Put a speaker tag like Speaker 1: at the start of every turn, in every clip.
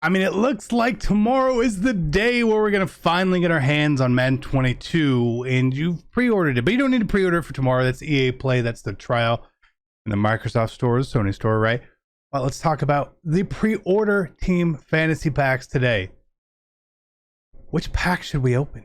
Speaker 1: I mean, it looks like tomorrow is the day where we're going to finally get our hands on Madden 22, and you've pre-ordered it, but you don't need to pre-order it for tomorrow. That's EA Play. That's the trial in the Microsoft store, Sony store, right? Well, let's talk about the pre-order team fantasy packs today. Which pack should we open?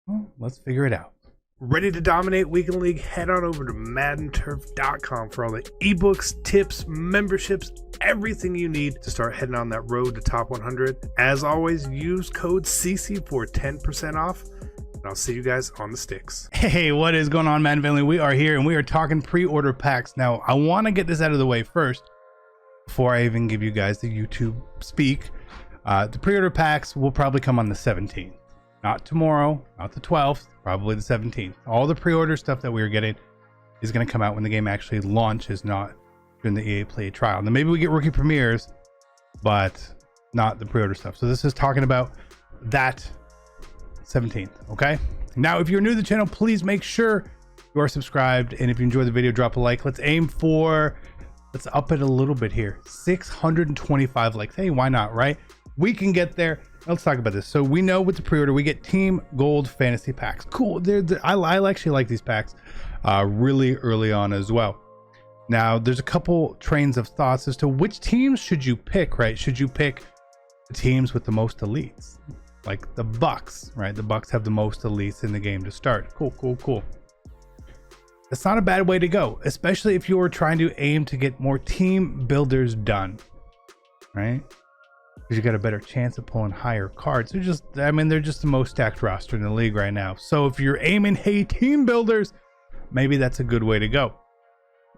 Speaker 1: Well, let's figure it out.
Speaker 2: Ready to dominate Weekend League? Head on over to MaddenTurf.com for all the ebooks, tips, memberships, everything you need to start heading on that road to top 100. As always, use code CC for 10% off, and I'll see you guys on the sticks.
Speaker 1: Hey, what is going on, Madden family? We are here, and we are talking pre-order packs. Now, I want to get this out of the way first, before I even give you guys the YouTube speak. The pre-order packs will probably come on the 17th. Not tomorrow, not the 12th, probably the 17th. All the pre-order stuff that we are getting is going to come out when the game actually launches, not during the EA Play trial. Now, maybe we get rookie premieres, but not the pre-order stuff. So this is talking about that 17th, okay? Now, if you're new to the channel, please make sure you are subscribed. And if you enjoy the video, drop a like. Let's aim for, let's up it a little bit here. 625 likes. Hey, why not, right? We can get there. Let's talk about this. So we know with the pre-order, we get Team Gold Fantasy Packs. Cool. I actually like these packs really early on as well. Now, there's a couple trains of thoughts as to which teams should you pick, right? Should you pick the teams with the most elites? Like the Bucks, right? The Bucks have the most elites in the game to start. Cool. That's not a bad way to go, especially if you're trying to aim to get more team builders done, right? Because you got a better chance of pulling higher cards. They're just the most stacked roster in the league right now. So if you're aiming, hey, team builders, maybe that's a good way to go.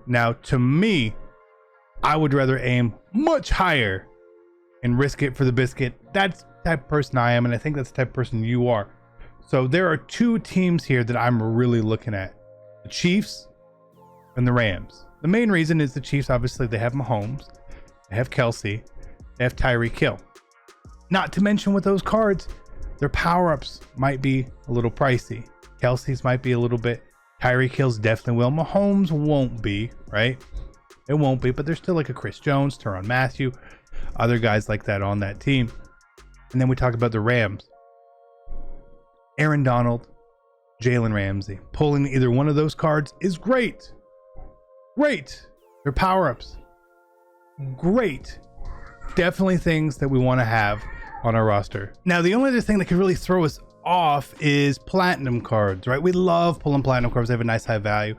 Speaker 1: Now, to me, I would rather aim much higher and risk it for the biscuit. That's the type of person I am, and I think that's the type of person you are. So there are two teams here that I'm really looking at: the Chiefs and the Rams. The main reason is the Chiefs, obviously, they have Mahomes, they have Kelsey, they have Tyreek Hill. Not to mention with those cards, their power-ups might be a little pricey. Kelsey's might be a little bit. Tyreek Hill's definitely will. Mahomes won't be, right? It won't be, but there's still like a Chris Jones, Tyrann Mathieu, other guys like that on that team. And then we talk about the Rams. Aaron Donald, Jalen Ramsey. Pulling either one of those cards is great. Great. Their power-ups. Great. Definitely things that we want to have on our roster. Now, the only other thing that could really throw us off is platinum cards, right? We love pulling platinum cards. They have a nice high value,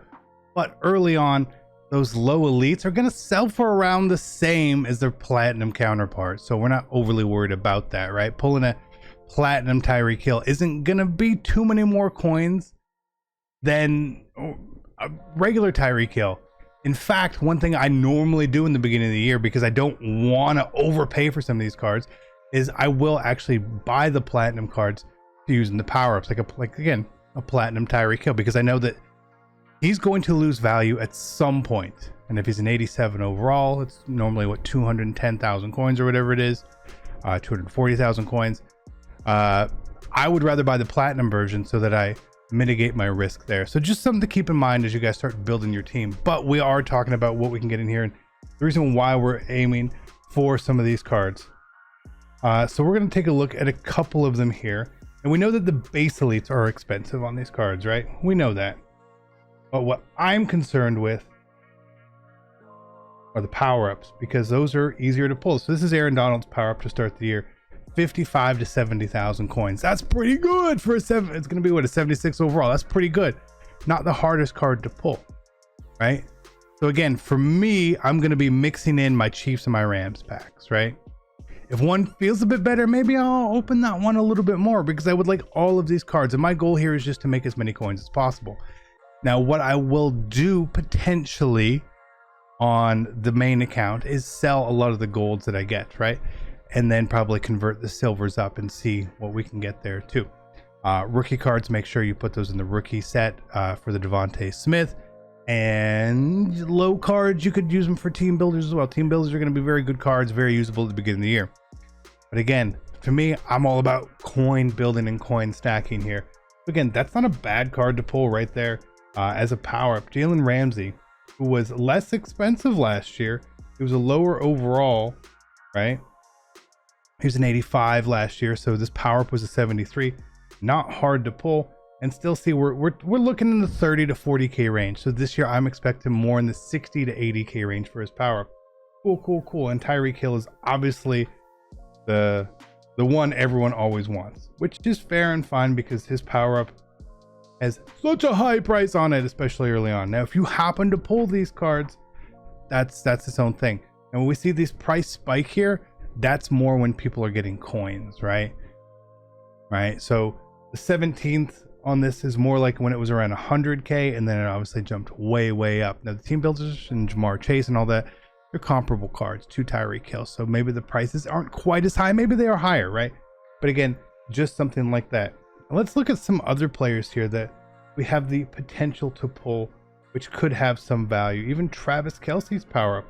Speaker 1: but early on, those low elites are going to sell for around the same as their platinum counterparts. So we're not overly worried about that, right? Pulling a platinum Tyreek Hill isn't going to be too many more coins than a regular Tyreek Hill. In fact, one thing I normally do in the beginning of the year, because I don't want to overpay for some of these cards, is I will actually buy the platinum cards to use in the power-ups, like again, a platinum Tyreek Hill, because I know that he's going to lose value at some point. And if he's an 87 overall, it's normally what, 210,000 coins or whatever it is, 240,000 coins. I would rather buy the platinum version so that I mitigate my risk there. So just something to keep in mind as you guys start building your team. But we are talking about what we can get in here and the reason why we're aiming for some of these cards. So we're going to take a look at a couple of them here. And we know that the base elites are expensive on these cards, right? We know that. But what I'm concerned with are the power-ups, because those are easier to pull. So this is Aaron Donald's power-up to start the year. 55 to 70,000 coins. That's pretty good for a 7. It's going to be what, a 76 overall. That's pretty good. Not the hardest card to pull, right? So again, for me, I'm going to be mixing in my Chiefs and my Rams packs, right? If one feels a bit better, maybe I'll open that one a little bit more, because I would like all of these cards. And my goal here is just to make as many coins as possible. Now, what I will do potentially on the main account is sell a lot of the golds that I get, right? And then probably convert the silvers up and see what we can get there too. Rookie cards, make sure you put those in the rookie set for the Devontae Smith. And low cards, you could use them for team builders as well. Team builders are going to be very good cards, very usable at the beginning of the year. But again, to me, I'm all about coin building and coin stacking here. Again, that's not a bad card to pull right there as a power-up. Jalen Ramsey, who was less expensive last year, he was a lower overall, right? He was an 85 last year, so this power up was a 73. Not hard to pull, and still see we're looking in the 30 to 40k range. So this year I'm expecting more in the 60 to 80k range for his power up. Cool. And Tyreek Hill is obviously the one everyone always wants, which is fair and fine because his power up has such a high price on it, especially early on. Now, if you happen to pull these cards, that's its own thing. And when we see this price spike here, that's more when people are getting coins, right? So the 17th on this is more like when it was around 100k, and then it obviously jumped way up. Now the team builders and Jamarr Chase and all that, they're comparable cards to Tyreek Hill, so maybe the prices aren't quite as high, maybe they are higher, right? But again, just something like that. Let's look at some other players here that we have the potential to pull, which could have some value. Even Travis Kelce's power up,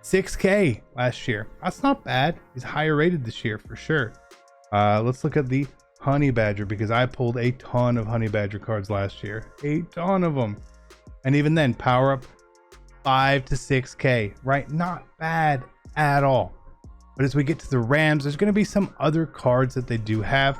Speaker 1: 6k last year. That's not bad. He's higher rated this year for sure. Let's look at the Honey Badger, because I pulled a ton of Honey Badger cards last year, a ton of them, and even then power up 5 to 6k, right? Not bad at all. But as we get to the Rams, there's going to be some other cards that they do have.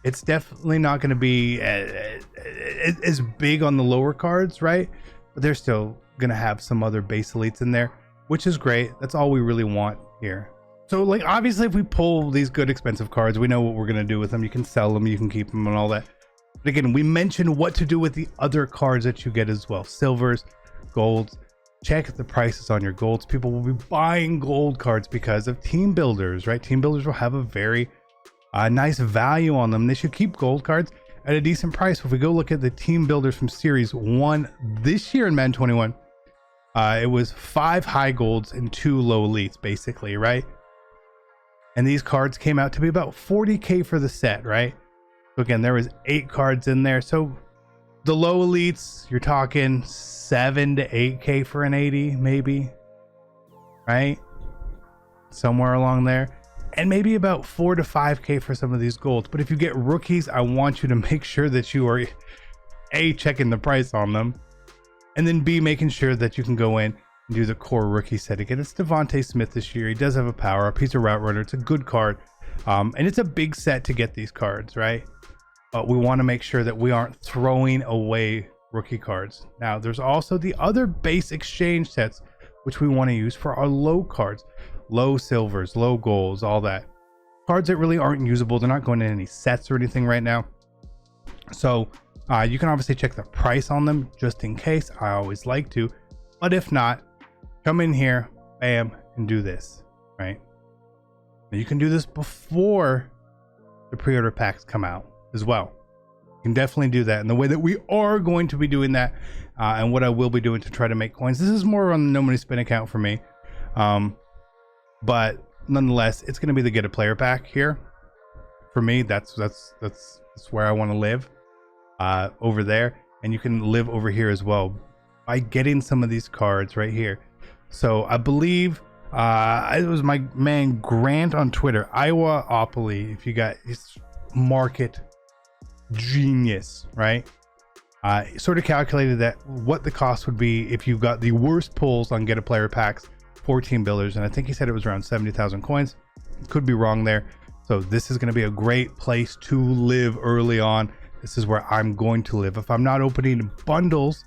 Speaker 1: It's definitely not going to be as big on the lower cards, right? But they're still going to have some other base elites in there, which is great. That's all we really want here. So like, obviously if we pull these good expensive cards, we know what we're going to do with them. You can sell them, you can keep them and all that. But again, we mentioned what to do with the other cards that you get as well. Silvers, golds. Check the prices on your golds. People will be buying gold cards because of team builders, right? Team builders will have a very nice value on them. They should keep gold cards at a decent price. If we go look at the team builders from series 1 this year in Madden 21, it was 5 high golds and 2 low elites basically, right? And these cards came out to be about 40k for the set, right? So again, there was 8 cards in there. So the low elites, you're talking 7 to 8k for an 80, maybe, right? Somewhere along there. And maybe about 4 to 5k for some of these golds. But if you get rookies, I want you to make sure that you are A, checking the price on them, and then B, making sure that you can go in and do the core rookie set. Again, it's Devontae Smith this year. He does have a power up. He's a route runner. It's a good card. And it's a big set to get these cards, right? But we want to make sure that we aren't throwing away rookie cards. Now, there's also the other base exchange sets, which we want to use for our low cards. Low silvers, low golds, all that. Cards that really aren't usable. They're not going in any sets or anything right now. So you can obviously check the price on them just in case. I always like to. But if not, come in here, bam, and do this, right? Now, you can do this before the pre-order packs come out as well. You can definitely do that. And the way that we are going to be doing that, and what I will be doing to try to make coins, this is more on the No Money Spin account for me. But nonetheless, it's going to be the get a player pack here. For me, that's where I want to live, over there. And you can live over here as well by getting some of these cards right here. So I believe it was my man Grant on Twitter, Iowaopoly. If you got his market genius, right? Sort of calculated that what the cost would be if you got the worst pulls on get a player packs, 14 builders, and I think he said it was around 70,000 coins. Could be wrong there. So this is going to be a great place to live early on. This is where I'm going to live. If I'm not opening bundles,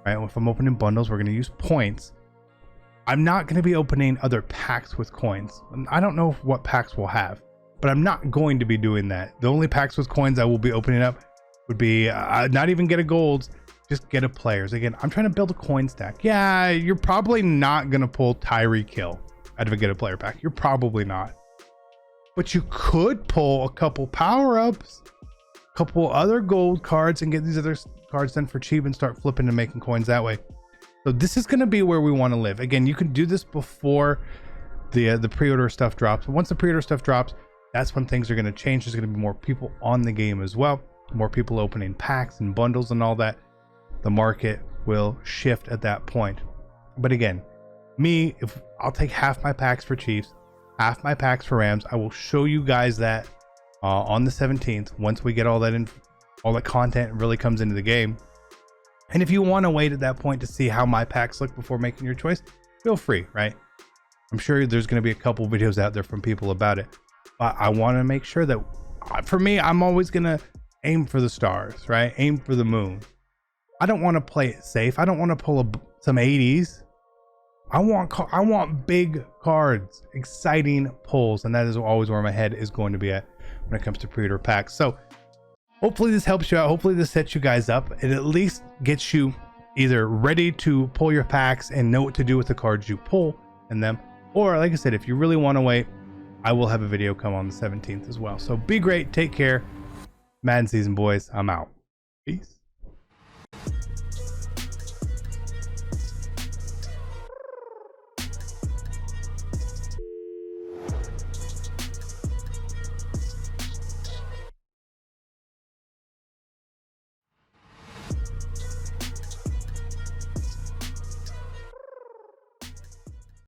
Speaker 1: right? If I'm opening bundles, we're going to use points. I'm not going to be opening other packs with coins. I don't know what packs we'll have, but I'm not going to be doing that. The only packs with coins I will be opening up would be not even get a golds, just get a players. Again, I'm trying to build a coin stack. Yeah, you're probably not going to pull Tyreek Hill out of a get a player pack. You're probably not. But you could pull a couple power-ups, a couple other gold cards, and get these other cards then for cheap and start flipping and making coins that way. So this is going to be where we want to live. Again, you can do this before the pre-order stuff drops. Once the pre-order stuff drops, that's when things are going to change. There's going to be more people on the game as well. More people opening packs and bundles and all that. The market will shift at that point. But again, me, if I'll take half my packs for Chiefs, half my packs for Rams. I will show you guys that on the 17th, once we get all that in, all that content really comes into the game. And if you want to wait at that point to see how my packs look before making your choice, feel free, right? I'm sure there's going to be a couple videos out there from people about it, but I want to make sure that for me, I'm always going to aim for the stars, right? Aim for the moon. I don't want to play it safe. I don't want to pull some 80s. I want big cards, exciting pulls, and that is always where my head is going to be at when it comes to pre-order packs. So hopefully this helps you out. Hopefully this sets you guys up. It at least gets you either ready to pull your packs and know what to do with the cards you pull in them, or like I said, if you really want to wait, I will have a video come on the 17th as well. So be great, take care. Madden season, boys. I'm out. Peace.